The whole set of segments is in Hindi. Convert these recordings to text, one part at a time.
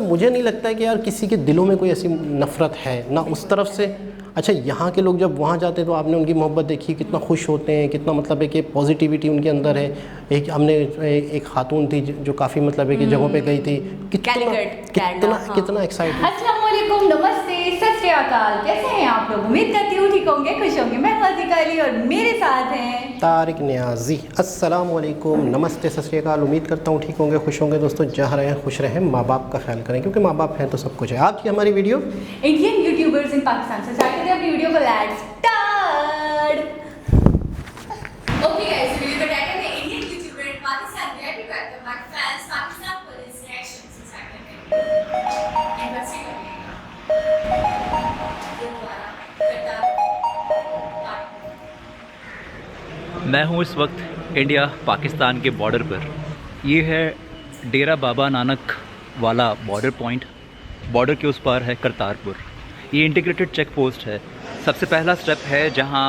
मतलब मुझे नहीं लगता है कि यार किसी के दिलों में कोई ऐसी नफ़रत है ना उस तरफ से। अच्छा, यहाँ के लोग जब वहाँ जाते हैं तो आपने उनकी मोहब्बत देखी, कितना खुश होते हैं, कितना मतलब है कि पॉजिटिविटी उनके अंदर है। एक हमने एक खातून थी जो काफ़ी मतलब है कि जगहों पे गई थी, कितना एक्साइटेड। अस्सलाम वालेकुम, नमस्ते, सत श्री अकाल। कैसे हैं आप लोग? उम्मीद करती हूँ ठीक होंगे, खुश होंगे। मैं फ़ातिका अली और मेरे साथ हैं तारिक नियाज़ी। अस्सलाम वालेकुम, नमस्ते, सत श्री अकाल। उम्मीद करता हूँ ठीक होंगे, खुश होंगे। दोस्तों जहाँ रहें खुश रहें, माँ बाप का ख्याल करें क्योंकि माँ बाप हैं तो सब कुछ है। आज की हमारी video Indian YouTubers in Pakistan से स्टार्ट करते हैं अपनी वीडियो को। Let's start. Okay guys, video को टैग करते हैं Indian YouTuber in Pakistan. We are to welcome back fans Pakistan police reactions से स्टार्ट करते हैं। एक बार से मैं हूँ इस वक्त इंडिया पाकिस्तान के बॉर्डर पर। ये है डेरा बाबा नानक वाला बॉर्डर पॉइंट। बॉर्डर के उस पार है करतारपुर। ये इंटीग्रेटेड चेक पोस्ट है। सबसे पहला स्टेप है जहाँ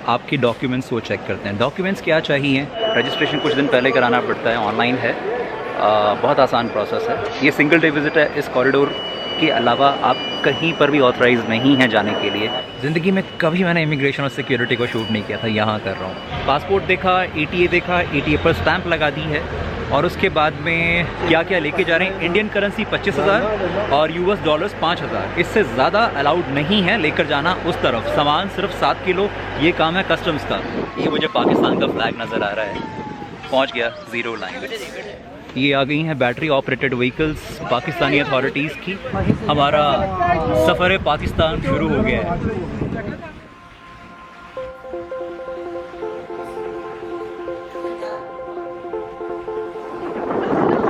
आपके डॉक्यूमेंट्स वो चेक करते हैं। डॉक्यूमेंट्स क्या चाहिए? रजिस्ट्रेशन कुछ दिन पहले कराना पड़ता है, ऑनलाइन है, बहुत आसान प्रोसेस है। ये सिंगल डे विज़िट है। इस कॉरिडोर के अलावा आप कहीं पर भी ऑथराइज नहीं है जाने के लिए। ज़िंदगी में कभी मैंने इमिग्रेशन और सिक्योरिटी को शूट नहीं किया था, यहाँ कर रहा हूँ। पासपोर्ट देखा, ETA देखा, ETA पर स्टैंप लगा दी है और उसके बाद में क्या क्या लेके जा रहे हैं। इंडियन करेंसी 25,000 और US डॉलर्स 5,000। इससे ज़्यादा अलाउड नहीं है लेकर जाना उस तरफ। सामान सिर्फ 7 किलो। ये काम है कस्टम्स का। ये मुझे पाकिस्तान का फ्लैग नज़र आ रहा है। पहुँच गया ज़ीरो लाइन। ये आ गई हैं battery operated vehicles Pakistani authorities की। हमारा सफ़र पाकिस्तान शुरू हो गया है।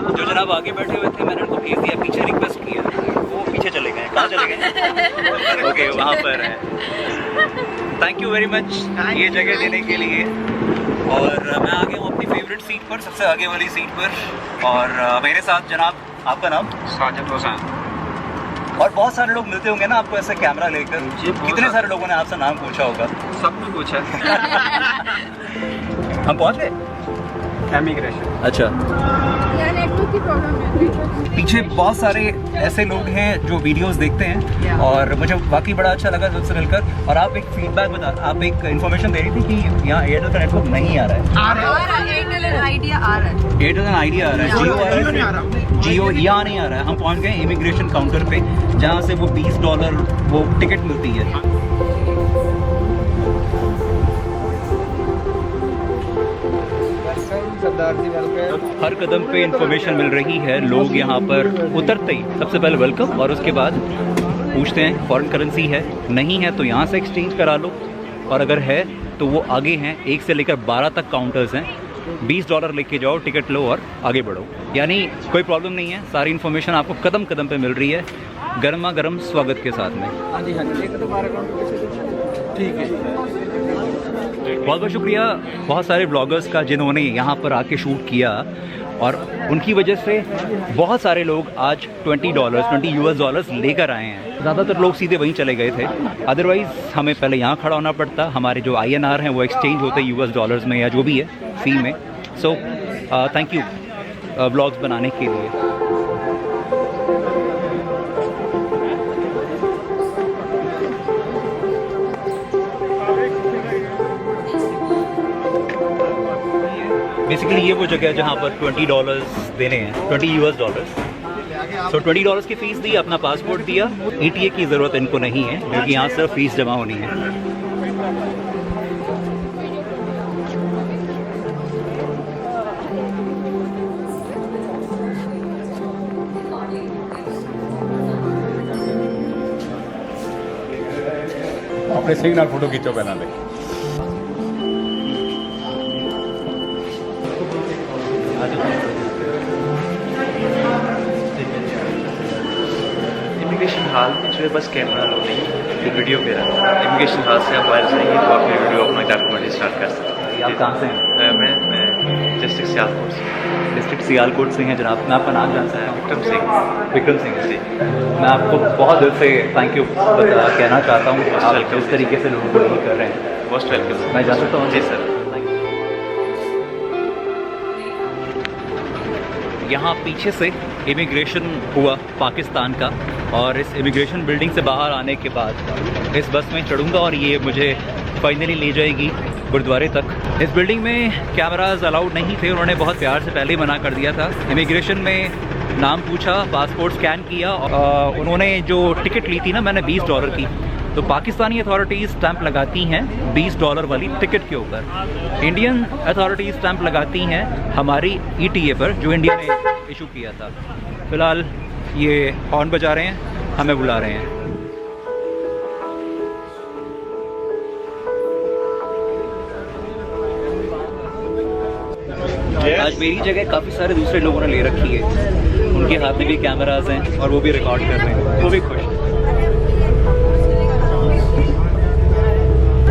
जो जनाब आगे बैठे हुए थे मैंने उनको भेज दिया, पीछे रिक्वेस्ट किया, वो पीछे चले गए। कहाँ चले गए? ओके, वहाँ पर है। थैंक यू वेरी मच ये जगह देने के लिए। और मैं आ गया हूँ अपनी फेवरेट सीट पर, सबसे आगे वाली सीट पर। और मेरे साथ जनाब, आपका नाम? साजिद हुसैन। और बहुत सारे लोग मिलते होंगे ना आपको ऐसे कैमरा लेकर। कितने सारे लोगों ने आपसे नाम पूछा होगा? सबने पूछा है। हम पहुँच गए इमिग्रेशन। अच्छा, पीछे बहुत सारे ऐसे लोग हैं जो वीडियोस देखते हैं और मुझे वाकई बड़ा अच्छा लगा सबसे मिलकर। और आप एक फीडबैक बता, आप एक इन्फॉर्मेशन दे रही थी कि यहाँ एयरटेल का नेटवर्क नहीं आ रहा है। एयरटेल आइडिया आ रहा है। एयरटेल का आइडिया आ रहा है, जियो आ रहा है, जियो यहाँ नहीं आ रहा है। हम पहुँच गए इमिग्रेशन काउंटर पे जहाँ से वो $20 वो टिकट मिलती है। हर कदम पे इंफॉर्मेशन मिल रही है। लोग यहाँ पर उतरते ही सबसे पहले वेलकम और उसके बाद पूछते हैं फॉरेन करेंसी है, नहीं है तो यहाँ से एक्सचेंज करा लो, और अगर है तो वो आगे हैं। 1 से लेकर 12 तक काउंटर्स हैं। $20 लेके जाओ, टिकट लो और आगे बढ़ो। यानी कोई प्रॉब्लम नहीं है, सारी इन्फॉर्मेशन आपको कदम कदम पे मिल रही है, गर्मा गर्म स्वागत के साथ में। हाँ जी, ठीक है। बहुत बहुत शुक्रिया बहुत सारे ब्लॉगर्स का जिन्होंने यहाँ पर आके शूट किया, और उनकी वजह से बहुत सारे लोग आज $20 US लेकर आए हैं। ज़्यादातर लोग सीधे वहीं चले गए थे, अदरवाइज़ हमें पहले यहाँ खड़ा होना पड़ता। हमारे जो INR हैं वो एक्सचेंज होते US डॉलर्स में या जो भी है फी में। सो थैंक यू ब्लॉग्स बनाने के लिए। बेसिकली ये वो जगह है जहाँ पर $20 देने हैं, $20 US। सो $20 की फ़ीस दी, अपना पासपोर्ट दिया। ETA की ज़रूरत इनको नहीं है क्योंकि यहाँ सिर्फ फ़ीस जमा होनी है। अपने सिग्नल फोटो खींचो पहना दे। इमिग्रेशन हॉल में जो है बस कैमरा लो नहीं, फिर वीडियो पे रखना। इमिग्रेशन हॉल से आप बाहर जाएंगे तो आप वीडियो अपना डॉक्यूमेंट स्टार्ट कर सकते हैं। आप कहाँ से हैं? मैं डिस्ट्रिक्ट सियालकोट से। डिस्ट्रिक्ट सियालकोट से हैं जनाब। मैं आपका नाम जान सकता हूँ? विक्रम सिंह। विक्रम सिंह जी। मैं आपको बहुत दिल से थैंक यू कहना चाहता हूँ। आप इस तरीके से लोगों को डील कर रहे हैं। Most welcome. मैं जा सकता हूँ? जी सर। यहाँ पीछे से इमिग्रेशन हुआ पाकिस्तान का, और इस इमिग्रेशन बिल्डिंग से बाहर आने के बाद इस बस में चढ़ूँगा और ये मुझे फाइनली ले जाएगी गुरुद्वारे तक। इस बिल्डिंग में कैमराज अलाउड नहीं थे, उन्होंने बहुत प्यार से पहले ही मना कर दिया था। इमिग्रेशन में नाम पूछा, पासपोर्ट स्कैन किया, उन्होंने जो टिकट ली थी ना मैंने $20 की, तो पाकिस्तानी अथॉरिटीज़ स्टैंप लगाती हैं $20 वाली टिकट के ऊपर, इंडियन अथॉरिटीज़ स्टैंप लगाती हैं हमारी ETA पर जो इंडिया ने इशू किया था। फ़िलहाल ये हॉर्न बजा रहे हैं, हमें बुला रहे हैं। आज मेरी जगह काफ़ी सारे दूसरे लोगों ने ले रखी है, उनके हाथ में भी कैमराज हैं और वो भी रिकॉर्ड कर रहे हैं, वो भी खुश।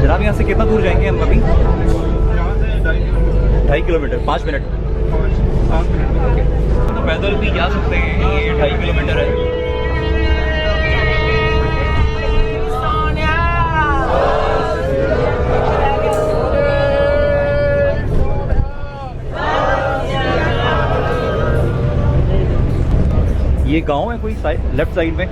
जनाब यहाँ से कितना दूर जाएंगे हम अभी? 2.5 किलोमीटर, 5 मिनट। तो पैदल भी जा सकते हैं, ये 2.5 किलोमीटर है। ये गांव है कोई लेफ्ट साइड में?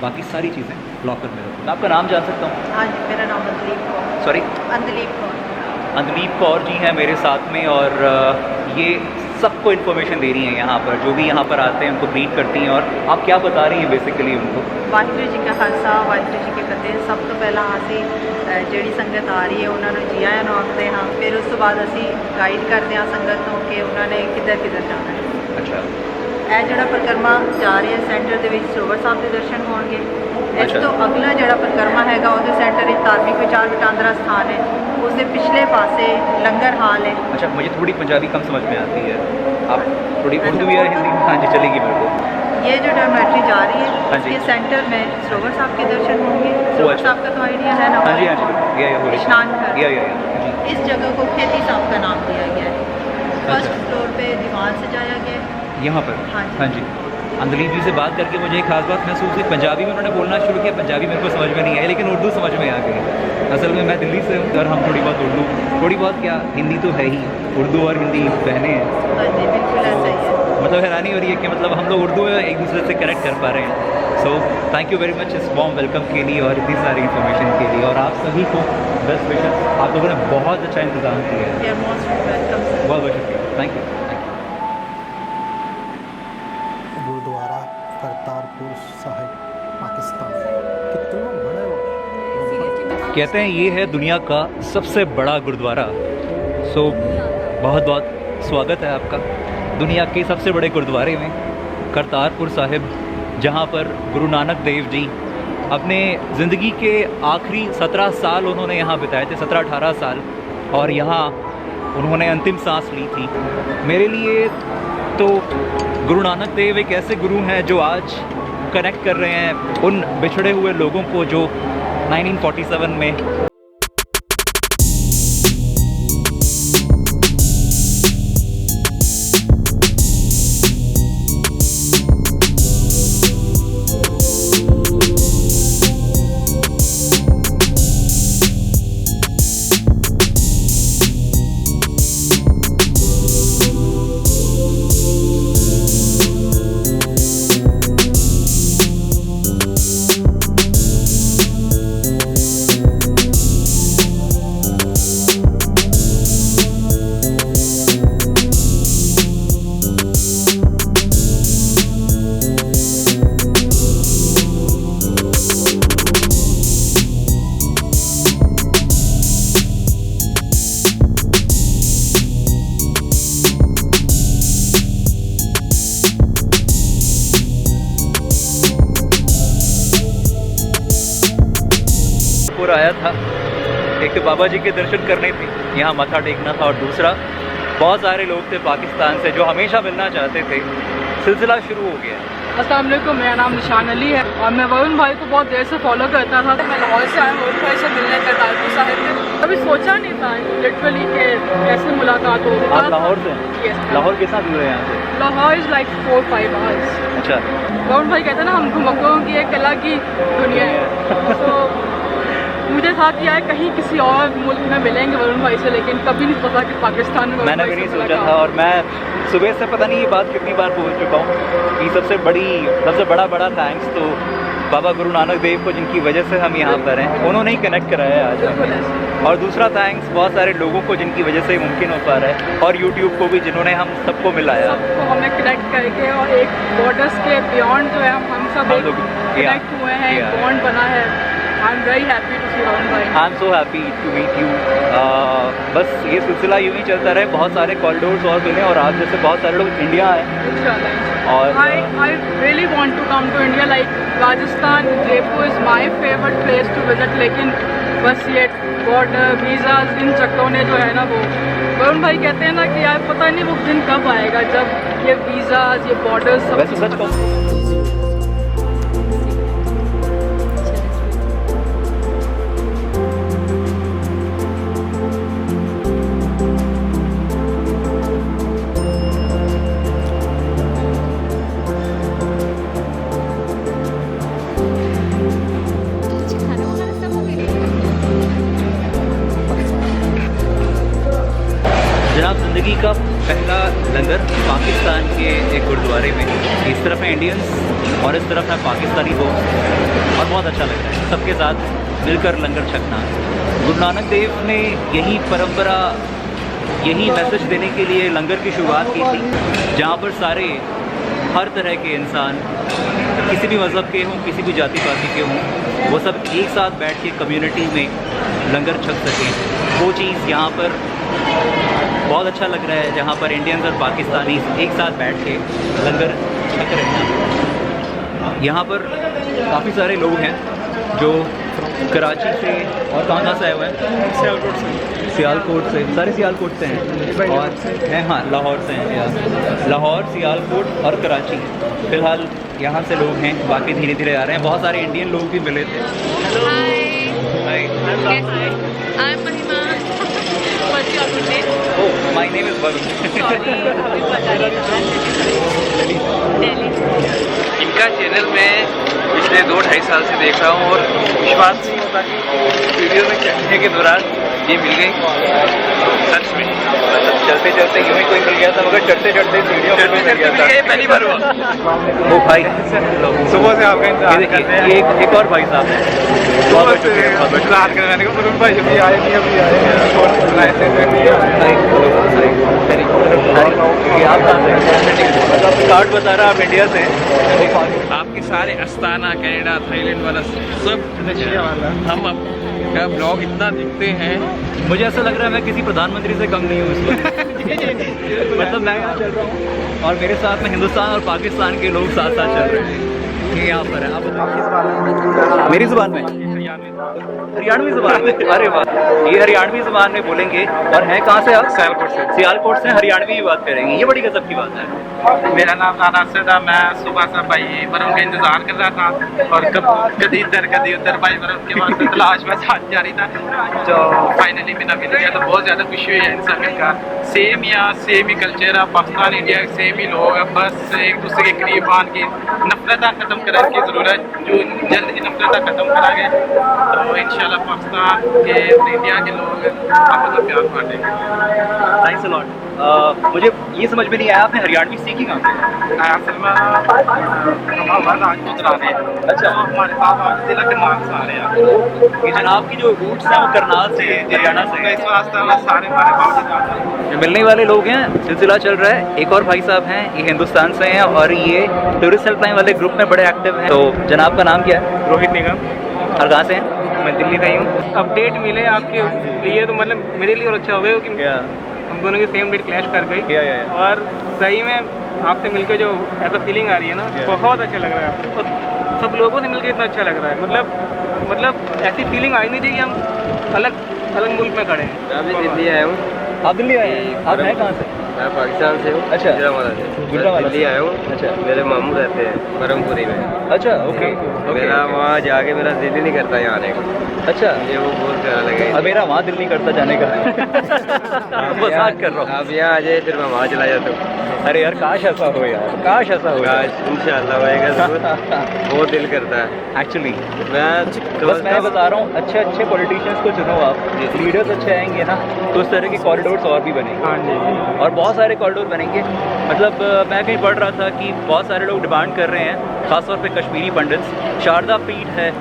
बाकी सारी चीज़ें लॉकर में रखूँगा। आपका नाम जान सकता हूँ? हाँ जी, मेरा नाम अंदलीप कौर। सॉरी? अंदलीप कौर। अंदलीप कौर जी हैं मेरे साथ में, और ये सबको इन्फॉर्मेशन दे रही हैं यहाँ पर, जो भी यहाँ पर आते हैं उनको ग्रीट करती हैं। और आप क्या बता रही हैं बेसिकली उनको? वाहिगुरू जी का खालसा, वाहिगुरू जी की फतेह। सब तो पहला असी ਜਿਹੜੀ ਸੰਗਤ ਆ ਰਹੀ ਹੈ ਉਹਨਾਂ ਨੂੰ ਜੀ ਆਇਆਂ ਨੂੰ ਆਖਦੇ ਹਾਂ। ਫਿਰ ਉਸ ਤੋਂ ਬਾਅਦ ਅਸੀਂ ਗਾਈਡ ਕਰਦੇ ਹਾਂ ਸੰਗਤ ਨੂੰ ਕਿ ਉਹਨਾਂ ਨੇ ਕਿੱਧਰ ਕਿੱਧਰ ਜਾਣਾ ਹੈ। ਅੱਛਾ, ਇਹ ਜਿਹੜਾ ਪਰਿਕਰਮਾ ਜਾ ਰਿਹਾ ਸੈਂਟਰ ਦੇ ਵਿੱਚ ਸਰੋਵਰ ਸਾਹਿਬ ਦੇ ਦਰਸ਼ਨ ਹੋਣਗੇ। ਇਸ ਤੋਂ ਅਗਲਾ ਜਿਹੜਾ ਪਰਿਕਰਮਾ ਹੈਗਾ ਉਹਦੇ ਸੈਂਟਰ ਵਿੱਚ ਧਾਰਮਿਕ ਵਿਚਾਰ ਵਟਾਂਦਰਾ ਸਥਾਨ ਹੈ, उसके पिछले पासे लंगर हाल है। अच्छा, मुझे थोड़ी पंजाबी कम समझ में आती है, आप थोड़ी उर्दू या हिंदी में, हाँ जी चलेगी मेरे को। ये जो डॉर्मेट्री जा रही है हाँ जी। इसके सेंटर में सरोवर साहब के दर्शन होंगे। सरोवर अच्छा। साहब का तो आइडिया है ना? हाँ जी हाँ जी, या बोलिए। स्नान घर। या इस जगह को खेती साहब का नाम दिया गया है। फर्स्ट अच्छा। फ्लोर पे दीवार सजाया गया है। यहाँ पर। हाँ जी। हाँ जी। अंदलीब जी से बात करके मुझे एक खास बात महसूस हुई, पंजाबी में उन्होंने बोलना शुरू किया, पंजाबी मेरे को समझ में नहीं आई, लेकिन उर्दू समझ में आ गई। असल में मैं दिल्ली से हूँ और हम थोड़ी बहुत उर्दू, थोड़ी बहुत क्या, हिंदी तो है ही, उर्दू और हिंदी बहने हैं। हाँ जी, बिल्कुल ऐसा ही है। मतलब हैरानी हो रही है कि मतलब हम लोग उर्दू में एक दूसरे से कनेक्ट कर पा रहे हैं। So thank you very much इस वार्म वेलकम के लिए और इतनी सारी इन्फॉर्मेशन के लिए, और आप सभी को बेस्ट विशेस। आप लोगों ने बहुत अच्छा इंतजाम किया है। You are most welcome, sir. बहुत बहुत शुक्रिया, थैंक यू। गुरुद्वारा करतारपुर साहिब पाकिस्तान कितना बड़ा है। कहते हैं ये है दुनिया का सबसे बड़ा गुरुद्वारा। सो बहुत बहुत स्वागत है आपका दुनिया के सबसे बड़े गुरुद्वारे में, करतारपुर साहिब, जहाँ पर गुरु नानक देव जी अपने ज़िंदगी के आखिरी 17 साल उन्होंने यहाँ बिताए थे, 17-18 साल, और यहाँ उन्होंने अंतिम सांस ली थी। मेरे लिए तो गुरु नानक देव एक ऐसे गुरु हैं जो आज कनेक्ट कर रहे हैं उन बिछड़े हुए लोगों को जो 1947 में आया था। एक तो बाबा जी के दर्शन करने थे, यहाँ मत्था टेकना था, और दूसरा बहुत सारे लोग थे पाकिस्तान से जो हमेशा मिलना चाहते थे। सिलसिला शुरू हो गया। अस्सलाम वालेकुम, मेरा नाम निशान अली है और मैं वरुण भाई को बहुत देर से फॉलो करता था। मैं लाहौर से आया, वरुण भाई से मिलने करतारपुर साहिब में कभी सोचा नहीं था लिटरली कि कैसे मुलाकात हो। आप लाहौर से? Yes. लाहौर के साथ जुड़े हैं यहाँ से? Lahore is like 4-5 hours. अच्छा। वरुण भाई कहते हैं ना, हम घुमक्कों की एक अलग ही दुनिया है। तो मुझे था कि यार कहीं किसी और मुल्क में मिलेंगे वरुण भाई से, लेकिन कभी नहीं पता कि पाकिस्तान में वरुण मैंने भाई भी नहीं से सोचा मुलाकात। था, और मैं सुबह से पता नहीं ये बात कितनी बार बोल चुका हूँ कि सबसे बड़ा थैंक्स तो बाबा गुरु नानक देव को, जिनकी वजह से हम यहाँ पर हैं। उन्होंने ही कनेक्ट कराया है आज बिल्कुल हमें। ऐसे। और दूसरा थैंक्स बहुत सारे लोगों को जिनकी वजह से मुमकिन हो पा रहा है, और यूट्यूब को भी जिन्होंने हम सबको मिलाया। सबको हमें कनेक्ट करके, और एक बॉर्डर्स के बियॉन्ड जो है हम सब एक कनेक्ट हुए हैं, एक बॉन्ड बना है। I am very happy to see Varun भाई। I am so happy to meet you. बस ये सिलसिला यूँ ही चलता रहे, बहुत सारे कॉरिडोर्स और मिले, और आप जैसे बहुत सारे लोग इंडिया आए। इंशाल्लाह। और I really want to come to India, like Rajasthan, Jaipur is my favorite place to visit, लेकिन बस ये बॉर्डर वीज़ाज इन चक्करों ने जो है ना, वो वरुण भाई कहते हैं ना कि यार पता नहीं वो दिन कब आएगा जब ये वीज़ाज, ये बॉर्डर सब वैसे सच कहूँ खाना वगैरह सब हो गया। जनाब, ज़िंदगी का पहला लंगर पाकिस्तान के एक गुरुद्वारे में। इस तरफ है इंडियंस और इस तरफ है पाकिस्तानी दोस्त, और बहुत अच्छा लग रहा है सबके साथ मिलकर लंगर छकना। गुरु नानक देव ने यही परंपरा, यही मैसेज देने के लिए लंगर की शुरुआत की थी, जहाँ पर सारे हर तरह के इंसान, किसी भी मज़हब के हों, किसी भी जाति पाति के हों, वो सब एक साथ बैठ के कम्युनिटी में लंगर छक सकें। वो चीज़ यहाँ पर बहुत अच्छा लग रहा है, जहाँ पर इंडियंस और पाकिस्तानी एक साथ बैठ के लंगर छक रहे हैं। यहाँ पर काफ़ी सारे लोग हैं जो कराची से और कहाँ से आए हुए हैं? सियालकोट से। सियालकोट से, सारे सियालकोट से हैं और हैं, हाँ लाहौर से हैं यार, लाहौर, सियालकोट और कराची। फ़िलहाल यहाँ से लोग हैं, बाकी धीरे धीरे आ रहे हैं। बहुत सारे इंडियन लोग भी मिले थे। हाय, I'm Mahima. What's your good name? Oh my name is Varun. Sorry, अभी पता नहीं था। दिल्ली। इनका चैनल मैं पिछले 2-2.5 साल से देख रहा हूँ और विश्वास नहीं होता कि वीडियो में चढ़ने के दौरान ये मिल गई। सच में मतलब चलते चलते यूँ ही कोई मिल गया था, मगर चढ़ते चढ़ते सीढ़ियों में मिल गया था। ये पहली बार हुआ। वो भाई सुबह से आपका इंतजार कर रहे हैं। ये एक और भाई साहब हैं। सुबह से इंतजार कर रहे हैं, वरुण भाई अभी आए नहीं, अभी आए हैं और बुलाए थे फिर नहीं आए। आप कहाँ से? कार्ड बता रहा आप इंडिया से? आपके सारे अस्ताना, कनाडा, थाईलैंड वाला सब हम आपका ब्लॉग इतना देखते हैं। मुझे ऐसा लग रहा है मैं किसी प्रधानमंत्री से कम नहीं हूँ इस वक्त। मतलब मैं यहाँ चल रहा हूँ और मेरे साथ में हिंदुस्तान और पाकिस्तान के लोग साथ साथ चल रहे हैं। ये यहाँ पर है, आप बताओ। मेरी ज़ुबान में, हरियाणवी ज़ुबान में। अरे वाह, ये हरियाणवी ज़ुबान में बोलेंगे। और हैं कहाँ से आप? सियालकोट से। सियालकोट से हरियाणवी भी बात करेंगे, ये बड़ी गजब की बात है। मेरा नाम नाना से था। मैं सुबह से भाई वरुण का इंतजार कर रहा था और कभी इधर भाई वरुण के बाद तलाश में साथ जा रही था, जो फाइनली बिना मिल गया तो बहुत ज़्यादा खुशी हुई है इन सब का। सेम ही कल्चर है, पाकिस्तान इंडिया सेम ही लोग हैं, बस एक दूसरे के करीब आन के नफरत खत्म करने की ज़रूरत, जो जल्द ही नफरत खत्म कराएंगे तो इंशाल्लाह पाकिस्तान के और इंडिया के लोग आपस में प्यार बांटेंगे। Thanks a lot. मुझे ये समझ में नहीं आया, आपने हरियाणवी सीखी कहाँ से? असल में हमारा राजपूत राने। अच्छा, हमारे पापा जिला करनाल से आ रहे हैं। ये जनाब की जो रूट्स हैं वो करनाल से, हरियाणा से। इस वास्ते वो सारे हमारे बाप जाते हैं। ये मिलने वाले लोग हैं, सिलसिला चल रहा है। एक और भाई साहब हैं, ये हिंदुस्तान से हैं और ये टूरिस्ट हेल्पलाइन वाले ग्रुप में बड़े एक्टिव हैं। तो जनाब का नाम क्या है? रोहित निगम। और कहाँ से हैं? मैं दिल्ली का ही हूँ। अपडेट मिले आपके लिए तो मतलब मेरे लिए और अच्छा हो गया क्योंकि हम दोनों की सेम डेट क्लैश कर गई। और सही में आपसे मिलकर जो ऐसा फीलिंग आ रही है ना, बहुत अच्छा लग रहा है। और सब लोगों से मिलकर इतना अच्छा लग रहा है, मतलब ऐसी फीलिंग आई नहीं थी कि हम अलग मुल्क में खड़े हैं। मैं अभी दिल्ली आया हूँ। आप दिल्ली आए हैं? आप हैं कहाँ से? मैं पाकिस्तान से हूँ। अच्छा, गुजरावाला से। गुजरावाला दिल्ली आया हूँ। अच्छा, मेरे मामू रहते हैं ब्रह्मपुरी में। अच्छा, ओके। मेरा वहाँ जाके मेरा दिल ही नहीं करता यहाँ आने का। अच्छा, ये वो बहुत प्यारा लगे। अब मेरा वहाँ दिल नहीं करता जाने का। मजाक कर रहा हूँ। आप यहाँ आ जाए फिर मैं वहाँ चला जाता हूँ। अरे यार काश ऐसा हो यार, काश ऐसा हो। काश इंशाल्लाह होएगा ज़रूर। बहुत दिल करता है एक्चुअली। मैं बस मैं बता रहा हूँ, अच्छे अच्छे पॉलिटिशियंस को चुनो आप, लीडर्स अच्छे आएंगे ना तो उस तरह के कॉरिडोर्स और भी बनेंगे। हाँ जी। और बहुत सारे कॉरिडोर बनेंगे। मतलब मैं कहीं पढ़ रहा था कि बहुत सारे लोग डिमांड कर रहे हैं, ख़ासतौर पे कश्मीरी पंडित्स। शारदा पीठ है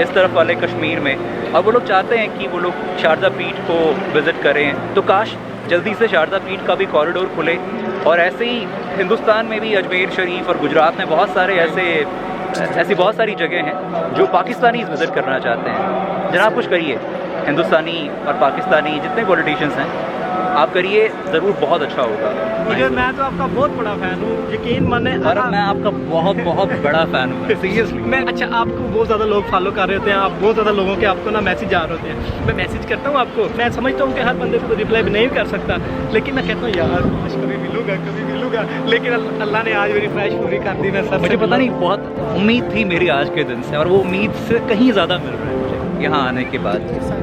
इस तरफ वाले कश्मीर में और वो लोग चाहते हैं कि वो लोग शारदा पीठ को विज़िट करें। तो काश जल्दी से शारदा पीठ का भी कॉरिडोर खुले। और ऐसे ही हिंदुस्तान में भी अजमेर शरीफ और गुजरात में बहुत सारे ऐसी बहुत सारी जगह हैं जो पाकिस्तानी विज़िट करना चाहते हैं। जनाब कुछ करिए, हिंदुस्तानी और पाकिस्तानी जितने पॉलिटिशियंस हैं आप करिए, ज़रूर बहुत अच्छा होगा। मुझे मैं तो आपका बहुत बड़ा फ़ैन हूँ, यकीन माने। और मैं आपका बहुत बहुत बड़ा फ़ैन हूँ सीरियसली। मैं अच्छा, आपको बहुत ज़्यादा लोग फॉलो कर रहे होते हैं, आप बहुत ज़्यादा लोगों के आपको ना मैसेज आ रहे होते हैं। मैं मैसेज करता हूँ आपको, मैं समझता हूँ कि हर बंदे को रिप्लाई भी नहीं कर सकता, लेकिन मैं कहता हूँ यार कभी मिलूंगा, लेकिन अल्लाह ने आज मेरी ख्वाहिश पूरी कर दी। मैं सब मुझे पता नहीं, बहुत उम्मीद थी मेरी आज के दिन से और वो उम्मीद से कहीं ज़्यादा मिल रहा है मुझे यहाँ आने के बाद।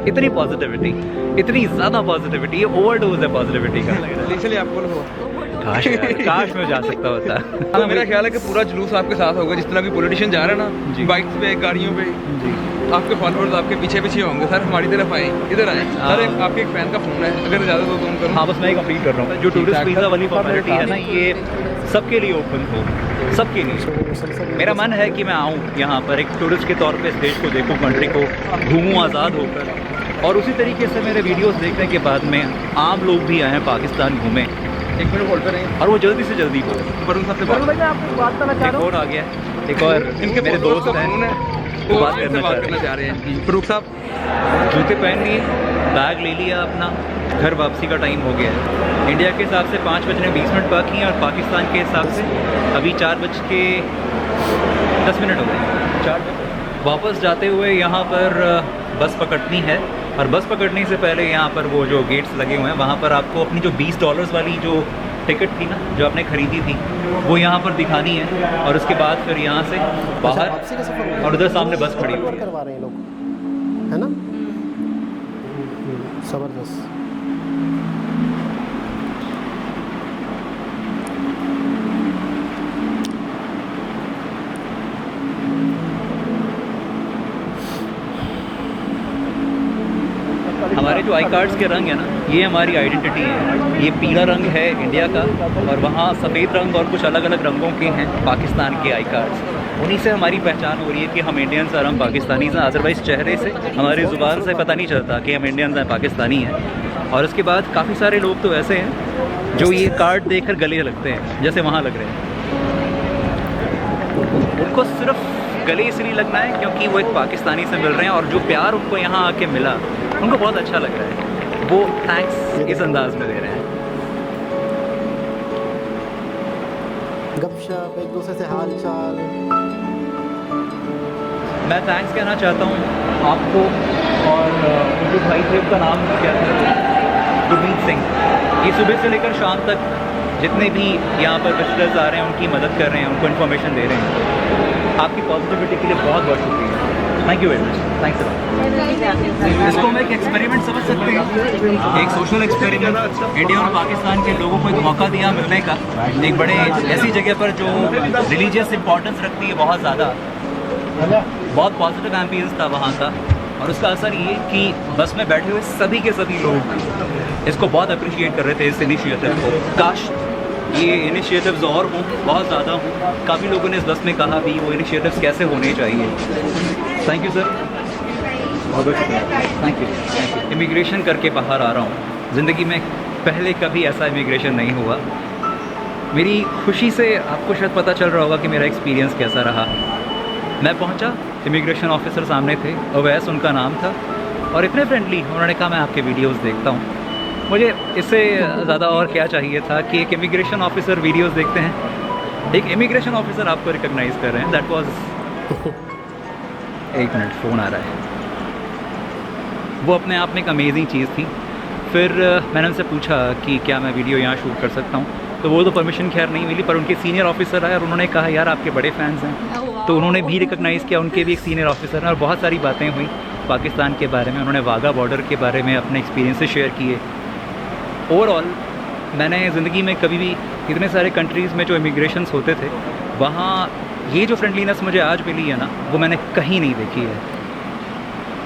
इतनी पॉजिटिविटी, इतनी ज़्यादा पॉजिटिविटी, ये ओवरडोज है पॉजिटिविटी का। इसलिए आपको काश काश मैं जा सकता होता। तो मेरा ख्याल है कि पूरा जुलूस आपके साथ होगा, जिस तरह भी पॉलिटिशियन जा रहे हैं ना, बाइक्स पे, गाड़ियों पे, आपके फॉलोअर्स आपके पीछे पीछे होंगे। सर हमारी तरफ आए, इधर आए। सर आपके एक फैन का फोन है, अगर ज़्यादा तो तुम करो। हाँ बस मैं कंप्लीट कर रहा हूँ। जो टूरिस्ट वीज़ा वाली फॉर्मेलिटी है ना, ये सबके लिए ओपन हो, सबके लिए। मेरा मन है कि मैं आऊँ यहाँ पर एक टूरिस्ट के तौर पे इस देश को देखूँ, कंट्री को घूमूँ आज़ाद होकर। और उसी तरीके से मेरे वीडियोस देखने के बाद में आम लोग भी आए हैं पाकिस्तान घूमें। एक मिनट होल्ड करें और वो जल्दी से जल्दी हो। वरुण साहब से बात करना एक और आ गया, एक और इनके मेरे दोस्त हैं वो बात इनसे करना चाह रहे हैं। फरूख साहब जूते पहन लिए, बैग ले लिया अपना, घर वापसी का टाइम हो गया है। इंडिया के हिसाब से 5:20 बाकी हैं और पाकिस्तान के हिसाब से अभी 4:10 हो गए। 4 वापस जाते हुए यहाँ पर बस पकड़नी है, और बस पकड़ने से पहले यहाँ पर वो जो गेट्स लगे हुए हैं वहाँ पर आपको अपनी जो $20 वाली जो टिकट थी ना, जो आपने ख़रीदी थी, वो यहाँ पर दिखानी है, और उसके बाद फिर यहाँ से बाहर, वापसी का सफ़र और उधर सामने बस खड़ी हुई है। करवा रहे हैं लोग, है ना? ज़बरदस्त। हमारे जो आई कार्ड्स के रंग है ना, ये हमारी आइडेंटिटी है। ये पीला रंग है इंडिया का, और वहाँ सफ़ेद रंग और कुछ अलग अलग रंगों के हैं पाकिस्तान के आई कार्ड्स। उन्हीं से हमारी पहचान हो रही है कि हम इंडियंस और हम पाकिस्तानी हैं। अदरवाइज़ चेहरे से, हमारी ज़ुबान से पता नहीं चलता कि हम इंडियंस हैं, पाकिस्तानी हैं। और उसके बाद काफ़ी सारे लोग तो ऐसे हैं जो ये कार्ड देखकर गले लगते हैं, जैसे वहाँ लग रहे हैं। उनको सिर्फ गले इसलिए लगना है क्योंकि वो एक पाकिस्तानी से मिल रहे हैं, और जो प्यार उनको यहाँ आके मिला उनको बहुत अच्छा लग रहा है। वो थैंक्स इस अंदाज में दे रहे हैं। गपशप, एक दूसरे से हाल चाल। मैं थैंक्स कहना चाहता हूँ आपको, और जो भाई थे उनका नाम क्या था, गुरमीत सिंह। ये सुबह से लेकर शाम तक जितने भी यहाँ पर विजिटर्स आ रहे हैं उनकी मदद कर रहे हैं, उनको इन्फॉर्मेशन दे रहे हैं। आपकी पॉजिटिविटी के लिए बहुत बहुत शुक्रिया। Thank you very much. Thanks a इसको हम एक एक्सपेरिमेंट समझ सकते हैं, एक सोशल एक्सपेरिमेंट। इंडिया और पाकिस्तान के लोगों को एक मौका दिया मिलने का, एक बड़े ऐसी जगह पर जो रिलीजियस इंपॉर्टेंस रखती है बहुत ज़्यादा। बहुत पॉजिटिव एम्बियंस था वहाँ का, और उसका असर ये कि बस में बैठे हुए सभी के सभी लोग इसको बहुत अप्रिशिएट कर रहे थे, इस इनिशिएटिव को। काश ये इनिशिएटिव्स और हों, बहुत ज़्यादा हों। काफ़ी लोगों ने इस बस में कहा भी वो इनिशिएटिव्स कैसे होने चाहिए। थैंक यू सर, बहुत बहुत शुक्रिया। Thank you. इमिग्रेशन करके बाहर आ रहा हूँ। ज़िंदगी में पहले कभी ऐसा इमिग्रेशन नहीं हुआ। मेरी खुशी से आपको शायद पता चल रहा होगा कि मेरा एक्सपीरियंस कैसा रहा। मैं पहुंचा, इमिग्रेशन ऑफिसर सामने थे, अवैस उनका नाम था, और इतने फ्रेंडली, उन्होंने कहा मैं आपके वीडियोस देखता हूं। मुझे इससे ज़्यादा और क्या चाहिए था कि एक इमिग्रेशन ऑफिसर वीडियोस देखते हैं, एक इमिग्रेशन ऑफिसर आपको रिकॉग्नाइज़ कर रहे हैं। दैट वाज एक मिनट, फ़ोन आ रहा है। वो अपने आप में एक अमेजिंग चीज़ थी। फिर मैंने उनसे पूछा कि क्या मैं वीडियो यहाँ शूट कर सकता हूँ, तो वो तो परमिशन खैर नहीं मिली, पर उनके सीनियर ऑफिसर आए और उन्होंने कहा यार आपके बड़े फैंस हैं, तो उन्होंने भी रिकॉग्नाइज़ किया, उनके भी एक सीनियर ऑफिसर हैं, और बहुत सारी बातें हुई पाकिस्तान के बारे में। उन्होंने वाघा बॉर्डर के बारे में अपने एक्सपीरियंसेस शेयर किए। ओवरऑल मैंने ज़िंदगी में कभी भी इतने सारे कंट्रीज़ में जो इमिग्रेशंस होते थे, वहाँ ये जो फ्रेंडलीनेस मुझे आज मिली है ना, वो मैंने कहीं नहीं देखी है।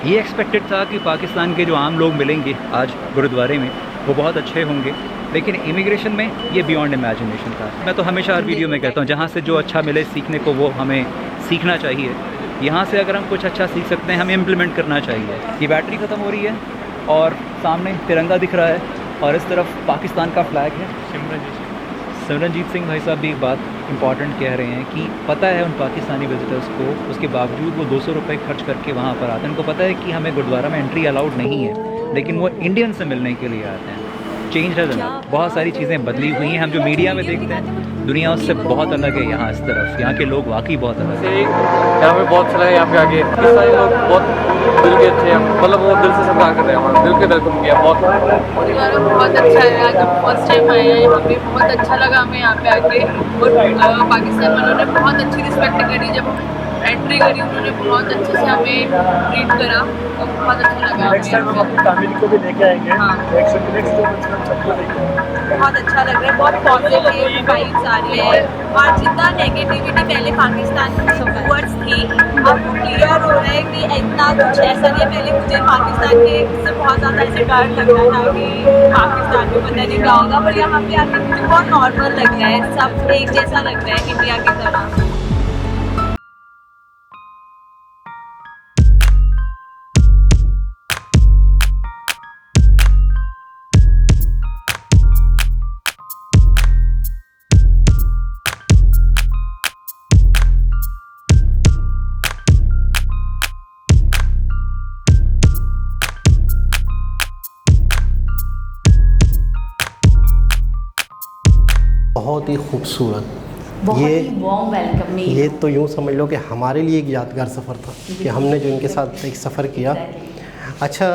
ये एक्सपेक्टेड था कि पाकिस्तान के जो आम लोग मिलेंगे आज गुरुद्वारे में वो बहुत अच्छे होंगे, लेकिन इमिग्रेशन में ये बियॉन्ड इमेजिनेशन था। मैं तो हमेशा हर वीडियो में कहता हूँ जहाँ से जो अच्छा मिले सीखने को वो हमें सीखना चाहिए। यहाँ से अगर हम कुछ अच्छा सीख सकते हैं हमें इम्प्लीमेंट करना चाहिए। ये बैटरी ख़त्म हो रही है और सामने तिरंगा दिख रहा है और इस तरफ पाकिस्तान का फ्लैग है। सिमरनजीत सिंह भाई साहब भी एक बात इंपॉर्टेंट कह रहे हैं कि पता है उन पाकिस्तानी विजिटर्स को, उसके बावजूद वो 200 रुपये खर्च करके वहाँ पर आते हैं। उनको पता है कि हमें गुरुद्वारा में एंट्री अलाउड नहीं है, लेकिन वो इंडियन से मिलने के लिए आते हैं। चेंज है ज़रा, बहुत सारी चीज़ें बदली हुई हैं। हम जो मीडिया में देखते हैं दुनिया उससे बहुत अलग है। यहाँ इस तरफ यहाँ के लोग वाकई बहुत अलग हैं। यहाँ पे बहुत अच्छा लगा, यहाँ पे आके ये सारे लोग बहुत दिल के अच्छे हैं, मतलब वो दिल से सत्कार कर रहे हैं, हमारा दिल के वेलकम किया। बहुत अच्छा है। जब फर्स्ट टाइम आए हैं यहाँ पे बहुत अच्छा लगा हमें यहाँ पे आके, और पाकिस्तान वालों ने बहुत अच्छी रिस्पेक्ट करी। जब एंट्री करी उन्होंने बहुत अच्छे से हमें ट्रीट करा, तो बहुत अच्छा लगा। फैमिली को भी लेके आएंगे। हाँ। बहुत अच्छा लग रहा है, बहुत पॉजिटिव वाइब्स आ रही है, और जितना नेगेटिविटी पहले पाकिस्तान वर्ड्स थी अब क्लियर हो रहा है कि इतना कुछ ऐसा नहीं है। पहले मुझे पाकिस्तान के से बहुत ज़्यादा ऐसे डर लग रहा था कि पाकिस्तान में पता नहीं क्या होगा, पर यहाँ पे आके मुझे बहुत नॉर्मल लग रहा है, सब एक जैसा लग रहा है इंडिया की तरह। बहुत ही खूबसूरत, बहुत ये ही वार्म वेलकम में। ये तो यूँ समझ लो कि हमारे लिए एक यादगार सफ़र था कि हमने जो इनके साथ एक सफ़र किया। अच्छा,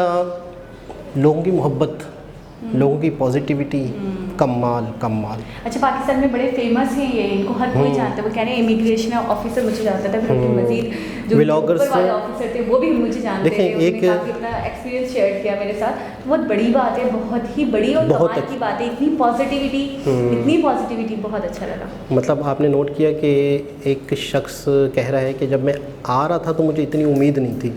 लोगों की मोहब्बत, लोगों की पॉजिटिविटी, कमाल कमाल। अच्छा, पाकिस्तान में बड़े फेमस हैं ये, इनको हर कोई जानता है। वो कह रहे हैं इमिग्रेशन ऑफिसर मुझे जानता था, फिर अब्दुल मजीद जो व्लॉगर्स ऊपर वाले ऑफिसर थे वो भी मुझे जानते देखें, थे। एक- उन्होंने काफ़ी अपना एक्सपीरियंस शेयर किया मेरे साथ। बहुत बड़ी बात है, बहुत ही बड़ी और बहुत कमाल की बात है। इतनी पॉजिटिविटी बहुत अच्छा लगा। मतलब आपने नोट किया कि एक शख्स कह रहा है कि जब मैं आ रहा था तो मुझे इतनी उम्मीद नहीं थी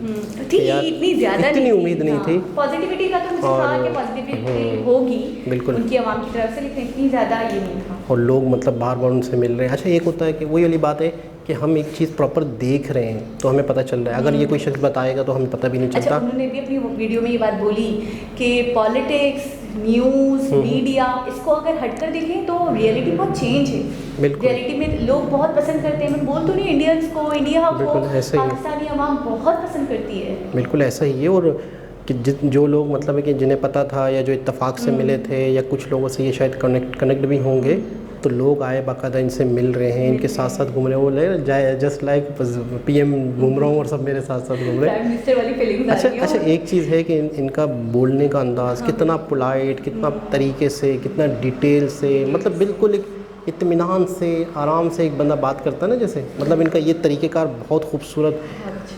थी, कि यार इतनी ज़्यादा इतनी उम्मीद नहीं थी। पॉजिटिविटी का तो मुझे था कि पॉजिटिविटी होगी बिल्कुल। उनकी आवाम की तरफ से, लेकिन इतनी ज़्यादा ये नहीं था। और लोग मतलब बार बार उनसे मिल रहे हैं। अच्छा, एक होता है कि वही वाली बात है कि हम एक चीज़ प्रॉपर देख रहे हैं तो हमें पता चल रहा है, अगर ये कोई शख्स बताएगा तो हमें पता भी नहीं अच्छा, चलता। उन्होंने भी अपनी वीडियो में ये बात बोली कि पॉलिटिक्स, न्यूज़, मीडिया, इसको अगर हटकर देखें तो रियलिटी बहुत चेंज है। बिल्कुल। रियलिटी में लोग बहुत पसंद करते हैं। मैं बोल तो नहीं इंडियंस को, इंडिया को, बिल्कुल ऐसे ही है। पाकिस्तानी अवाम बहुत पसंद करती है। बिल्कुल ऐसा ही है। और कि जो लोग मतलब है कि जिन्हें पता था या जो इत्तेफाक से मिले थे या कुछ लोगों से ये शायद कनेक्ट भी होंगे, तो लोग आए बाकायदा इनसे मिल रहे हैं, इनके साथ साथ घूम रहे हैं। वो ले जाए जस्ट लाइक PM घूम रहा हूँ और सब मेरे साथ साथ घूम रहे हैं। मिनिस्टर वाली फीलिंग्स आ रही हैं। अच्छा, एक चीज़ है कि इनका बोलने का अंदाज़ कितना पोलाइट, कितना तरीके से, कितना डिटेल से, मतलब बिल्कुल एक इत्मीनान से, आराम से एक बंदा बात करता है ना, जैसे मतलब इनका ये तरीक़ेकार बहुत खूबसूरत,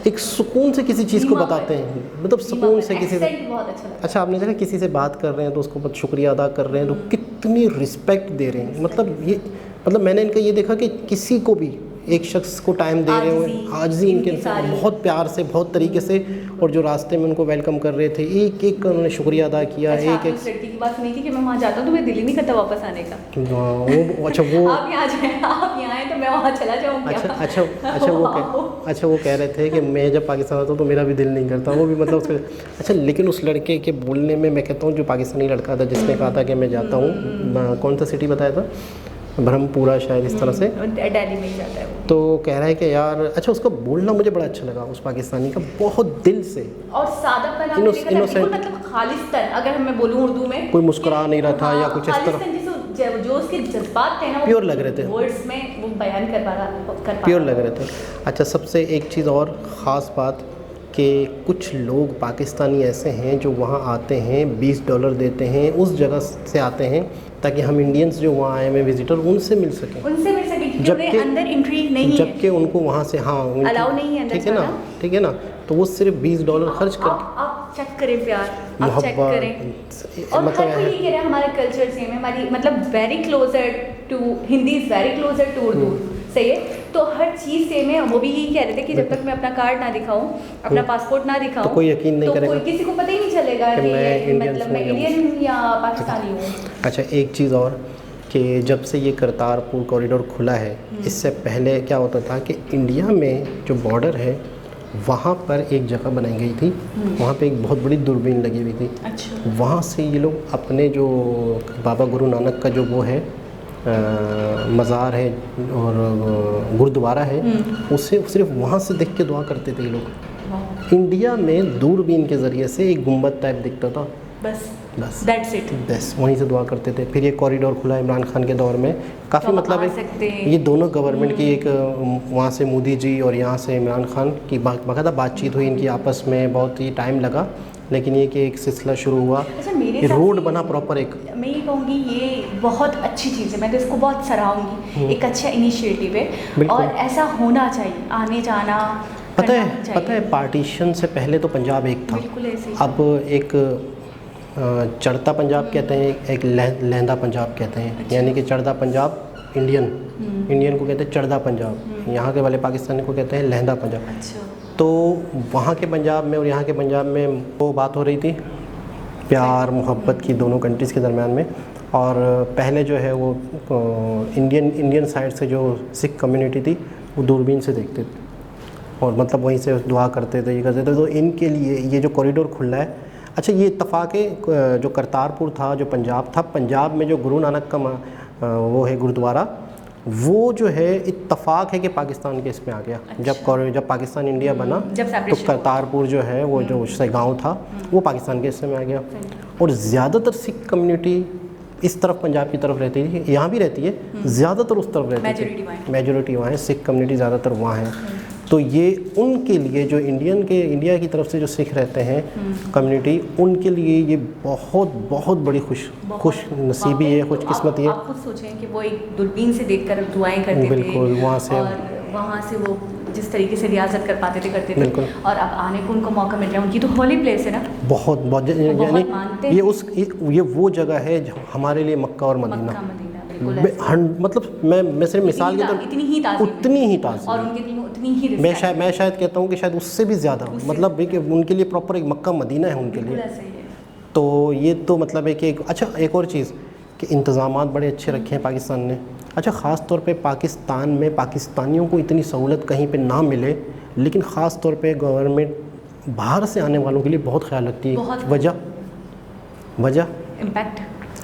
एक सुकून से किसी चीज़ को बताते हैं, मतलब सुकून से किसी से। अच्छा, आपने देखा किसी से बात कर रहे हैं तो उसको बहुत शुक्रिया अदा कर रहे हैं, तो कितनी रिस्पेक्ट दे रहे हैं। मतलब मैंने इनका ये देखा कि किसी को भी एक शख्स को टाइम दे रहे हो, आजिज़ी इनके बहुत प्यार से, बहुत तरीके से, और जो रास्ते में उनको वेलकम कर रहे थे एक एक का उन्होंने शुक्रिया अदा किया। अच्छा, एक लड़की की बात सुनी थी कि मैं वहाँ जाता हूँ तो मैं दिल ही नहीं करता वापस आने का। अच्छा वो आप यहाँ जाए, आप यहाँ आए तो मैं वहाँ चला जाऊँ क्या? अच्छा वो कह रहे थे कि मैं जब पाकिस्तान आता हूँ तो मेरा भी दिल नहीं करता, वो भी मतलब उसके। अच्छा, लेकिन उस लड़के के बोलने में मैं कहता हूँ, जो पाकिस्तानी लड़का था जिसने कहा था कि मैं जाता हूँ, कौन सा सिटी बताया था, ब्रह्मपुरा शायद, इस तरह से दिल्ली में ही जाता है वो। तो कह रहा है कि यार, अच्छा उसका बोलना मुझे बड़ा अच्छा लगा, उस पाकिस्तानी का, बहुत दिल से और सादापन, मतलब खालिस्तान, अगर मैं बोलूँ उर्दू में, कोई मुस्कुरा नहीं रहा था या कुछ इस तरह, जो उसके जज्बात थे ना, प्योर लग रहे थे, वर्ड्स में वो बयान कर पा प्योर लग रहे थे। अच्छा, सबसे एक चीज़ और ख़ास बात कि कुछ लोग पाकिस्तानी ऐसे हैं जो वहाँ आते हैं, $20 देते हैं, उस जगह से आते हैं ताकि हम इंडियंस जो वहाँ आए हैं विजिटर, उनसे मिल सकें, जबकि अंदर एंट्री नहीं है, जबकि उनको वहाँ से अलाउ नहीं है अंदर, ठीक है ना, तो वो सिर्फ $20 खर्च कर। आप चेक करें प्यार, आप चेक करें। और मतलब हर कोई ये कह रहा है हमारा कल्चर सेम है, हमारी मतलब very closer to Hindi is very closer to Urdu, सही है, तो हर चीज़ सेम है। वो भी यही कह रहे थे कि जब तक मैं अपना कार्ड ना दिखाऊं, अपना पासपोर्ट ना दिखाऊं, तो कोई यकीन नहीं करेगा, किसी को पता ही नहीं चलेगा कि मतलब मैं इंडियन हूँ या पाकिस्तानी हूँ। अच्छा, एक चीज़ और कि जब से ये करतारपुर कॉरिडोर खुला है, इससे पहले क्या होता था कि इंडिया में जो बॉर्डर है वहाँ पर एक जगह बनाई गई थी, वहाँ पे एक बहुत बड़ी दूरबीन लगी हुई थी। अच्छा। वहाँ से ये लोग अपने जो बाबा गुरु नानक का जो वो है मज़ार है और गुरुद्वारा है, उसे सिर्फ वहाँ से देख के दुआ करते थे ये लोग। इंडिया में दूरबीन के ज़रिए से एक गुंबद टाइप दिखता था, बस दैट्स इट, बस वहीं से दुआ करते थे। फिर ये कॉरिडोर खुला इमरान खान के दौर में, काफ़ी मतलब है ये दोनों गवर्नमेंट की एक, वहाँ से मोदी जी और यहाँ से इमरान खान की बाकायदा बातचीत हुई इनकी आपस में, बहुत ही टाइम लगा, लेकिन ये कि एक सिलसिला शुरू हुआ, रोड बना प्रॉपर। एक मैं ये कहूँगी ये बहुत अच्छी चीज़ है, मैं तो इसको बहुत सराहूँगी, एक अच्छा इनिशिएटिव है और ऐसा होना चाहिए, आने जाना। पता है पार्टीशन से पहले तो पंजाब एक था, अब एक चढ़ता पंजाब कहते हैं, एक लहंदा पंजाब कहते हैं। अच्छा। यानी कि चढ़दा पंजाब इंडियन को कहते हैं चढ़दा पंजाब, यहाँ के वाले पाकिस्तानी को कहते हैं लहंदा पंजाब। अच्छा। तो वहाँ के पंजाब में और यहाँ के पंजाब में वो बात हो रही थी प्यार मोहब्बत की दोनों कंट्रीज़ के दरमियान में। और पहले जो है वो इंडियन साइड से जो सिख कम्युनिटी थी वो दूरबीन से देखते थे और मतलब वहीं से दुआ करते थे, ये करते थे। तो इनके लिए ये जो कॉरिडोर खुला है, अच्छा ये इत्तफाक है, जो करतारपुर था जो पंजाब था, पंजाब में जो गुरु नानक का वो है गुरुद्वारा, वो जो है इत्तफाक है कि पाकिस्तान के इसमें आ गया। अच्छा। जब पाकिस्तान इंडिया बना तो करतारपुर जो है वो जो गांव था वो पाकिस्तान के हिस्से में आ गया। और ज़्यादातर सिख कम्युनिटी इस तरफ पंजाब की तरफ रहती है, यहाँ भी रहती है, ज़्यादातर उस तरफ रहती है, मेजोरिटी वहाँ है, सिख कम्युनिटी ज़्यादातर वहाँ है। तो ये उनके लिए जो इंडिया की तरफ से जो सिख रहते हैं कम्युनिटी, उनके लिए ये बहुत बहुत बड़ी खुश नसीबी है, खुशकिस्मती है। आप खुद सोचें कि वो एक दूरबीन से देखकर दुआएं करते थे, बिल्कुल, वहाँ से वो जिस तरीके से रियाजत कर पाते थे करते थे, और अब आने को उनको मौका मिल रहा है। उनकी तो होली प्लेस है ना, बहुत यानी ये वो जगह है जो हमारे लिए मक्का और मदीना, मतलब मैं सिर्फ मिसाल के तौर उतनी ही ताज़ी और उनके दिल में उतनी ही रिस्पेक्ट। मैं शायद कहता हूँ कि शायद उससे भी ज़्यादा, मतलब कि उनके लिए प्रॉपर एक मक्का मदीना है उनके लिए। तो ये तो मतलब है कि अच्छा एक और चीज़ कि इंतज़ामात बड़े अच्छे रखे हैं पाकिस्तान ने। अच्छा, ख़ास तौर पे पाकिस्तान में पाकिस्तानियों को इतनी सहूलत कहीं पे ना मिले, लेकिन ख़ास तौर पे गवर्नमेंट बाहर से आने वालों के लिए बहुत ख्याल रखती है। वजह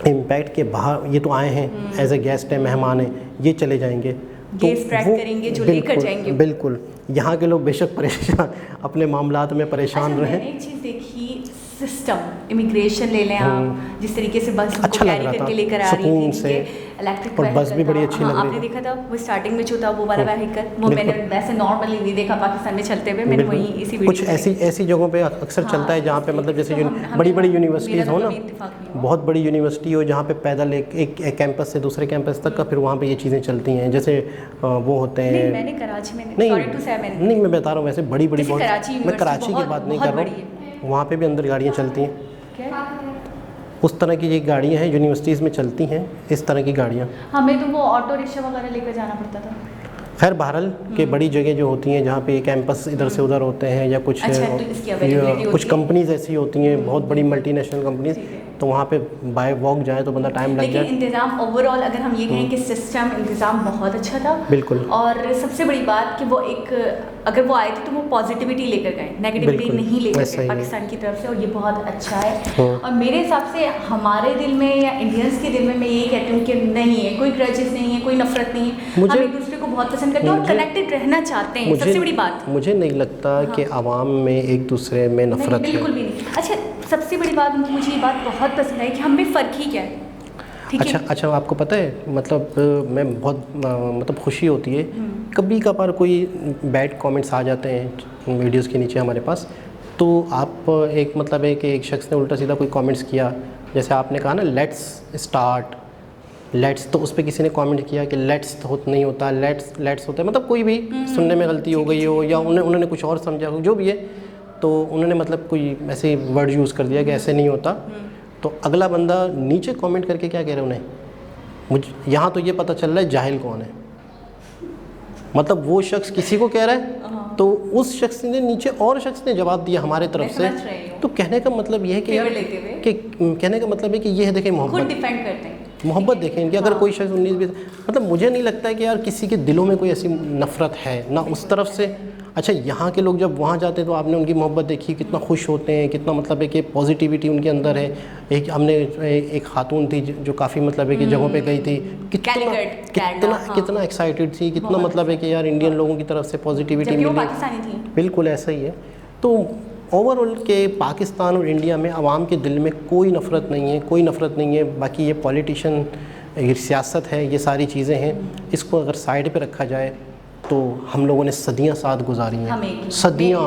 इम्पैक्ट के बाहर ये तो आए हैं एज ए गेस्ट है, मेहमान हैं, ये चले जाएंगे तो वो करेंगे जो लेकर जाएंगे। बिल्कुल, यहाँ के लोग बेशक परेशान अपने मामलात में परेशान रहे। एक चीज़ देखी, सिस्टम इमिग्रेशन ले लें आप, जिस तरीके से बस अच्छा कैरी करके लेकर आ रही थी, इलेक्ट्रिक और बस भी बड़ी अच्छी लग रही आपने देखा था वो स्टार्टिंग में जो था वो वाला व्हीकल, वो मैंने वैसे नॉर्मली नहीं देखा पाकिस्तान में चलते हुए, मैंने वही इसी वीडियो कुछ ऐसी जगहों पे अक्सर चलता है जहाँ पे मतलब जैसे बड़ी यूनिवर्सिटीज़ हो ना, बहुत बड़ी यूनिवर्सिटी हो जहाँ पे पैदल एक कैंपस से दूसरे कैंपस तक का, फिर वहाँ पे ये चीज़ें चलती हैं। जैसे वो होते हैं, मैंने कराची में नहीं मैं बता रहा हूँ, वैसे बड़ी मैं कराची की बात नहीं कर रहा हूँ, वहाँ पे भी अंदर गाड़ियाँ चलती हैं, उस तरह की ये गाड़ियाँ हैं यूनिवर्सिटीज़ में चलती हैं, इस तरह की गाड़ियाँ। हमें तो वो ऑटो रिक्शा वगैरह लेकर जाना पड़ता था। खैर बहरहाल के बड़ी जगह जो होती हैं जहाँ पे कैंपस इधर से उधर होते हैं या कुछ कुछ कंपनीज ऐसी होती हैं, बहुत बड़ी मल्टीनेशनल कंपनीज, तो वहाँ पे बाय वॉक जाए तो बंदा टाइम लग जाए। इंतज़ाम ओवरऑल अगर हम ये कहें कि सिस्टम इंतज़ाम बहुत अच्छा था, बिल्कुल। और सबसे बड़ी बात कि वो अगर वो आए थे तो वो पॉजिटिविटी लेकर गए, नेगेटिविटी नहीं लेकर गए पाकिस्तान की तरफ से, और ये बहुत अच्छा है। और मेरे हिसाब से हमारे दिल में या इंडियंस के दिल में मैं यही कहती हूँ कि नहीं है कोई ग्रजेस नहीं है, कोई नफरत नहीं है, हम एक दूसरे को बहुत पसंद करते हैं और कनेक्टेड रहना चाहते हैं। सबसे बड़ी बात मुझे नहीं लगता कि आवाम में एक दूसरे में नफरत है, बिल्कुल भी नहीं। अच्छा, सबसे बड़ी बात मुझे ये बात बहुत पसंद है कि हम में फ़र्क ही क्या है। अच्छा आपको पता है मतलब मैं बहुत मतलब खुशी होती है कभी कभार कोई बैड कमेंट्स आ जाते हैं वीडियोस के नीचे हमारे पास, तो आप एक मतलब है कि एक शख्स ने उल्टा सीधा कोई कमेंट्स किया, जैसे आपने कहा ना लेट्स स्टार्ट, लेट्स, तो उस पर किसी ने कमेंट किया कि लेट्स तो नहीं होता, लेट्स होता है, मतलब कोई भी सुनने में गलती हो गई हो या उन्होंने कुछ और समझा हो, जो भी है, तो उन्होंने मतलब कोई ऐसे वर्ड यूज़ कर दिया कि ऐसे नहीं होता, तो अगला बंदा नीचे कमेंट करके क्या कह रहे उन्हें, मुझे यहाँ तो ये पता चल रहा है जाहिल कौन है, मतलब वो शख्स किसी को कह रहा है तो उस शख्स ने नीचे और शख्स ने जवाब दिया हमारे तरफ से, तो कहने का मतलब ये है कि यार कहने का मतलब है कि ये है, देखें मोहब्बत देखें इनकी, अगर कोई शख्स 19-20 मतलब मुझे नहीं लगता है कि यार किसी के दिलों में कोई ऐसी नफ़रत है ना उस तरफ से। अच्छा, यहाँ के लोग जब वहाँ जाते हैं तो आपने उनकी मोहब्बत देखी, कितना खुश होते हैं, कितना मतलब है कि पॉजिटिविटी उनके अंदर है। हमने एक खातून थी जो काफ़ी मतलब है कि जगहों पे गई थी, कितना एक्साइटेड थी, कितना मतलब है कि यार इंडियन लोगों की तरफ से पॉजिटिविटी मिली, बिल्कुल ऐसा ही है। तो ओवरऑल के पाकिस्तान और इंडिया में आवाम के दिल में कोई नफ़रत नहीं है, बाकी ये पॉलिटिशियन, ये सियासत है, ये सारी चीज़ें हैं, इसको अगर साइड पे रखा जाए तो हम लोगों ने सदियां साथ गुजारी हैं, सदियां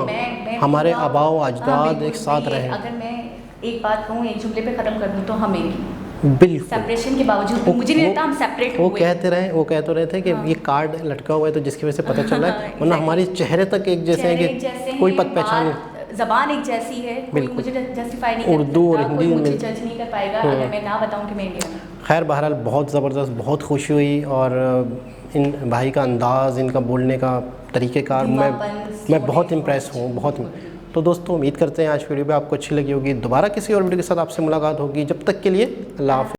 हमारे आबाओ अजदाद एक साथ रहे। अगर मैं एक बात कहूँ, एक जुमले पे ख़त्म कर दूँ तो हम बिल्कुल सेपरेशन के बावजूद मुझे नहीं लगता हम सेपरेट वो कहते रहे थे कि ये कार्ड लटका हुआ है तो जिसकी वजह से पता चल रहा है, वरना हमारे चेहरे तक एक जैसे है कि कोई पत पहचान, ज़बान एक जैसी है, कोई मुझे जस्टिफाई नहीं कर उर्दू और हिंदी मुझे जज नहीं कर पाएगा अगर मैं ना बताऊं कि मैं इंडियन हूं। खैर बहरहाल बहुत ज़बरदस्त, बहुत खुशी हुई, और इन भाई का अंदाज़, इनका बोलने का तरीक़ेकार मैं बहुत इम्प्रेस हूँ, बहुत। तो दोस्तों उम्मीद करते हैं आज वीडियो भी आपको अच्छी लगी होगी, दोबारा किसी और वीडियो के साथ आपसे मुलाकात होगी, जब तक के लिए अल्लाह हाफ़िज़।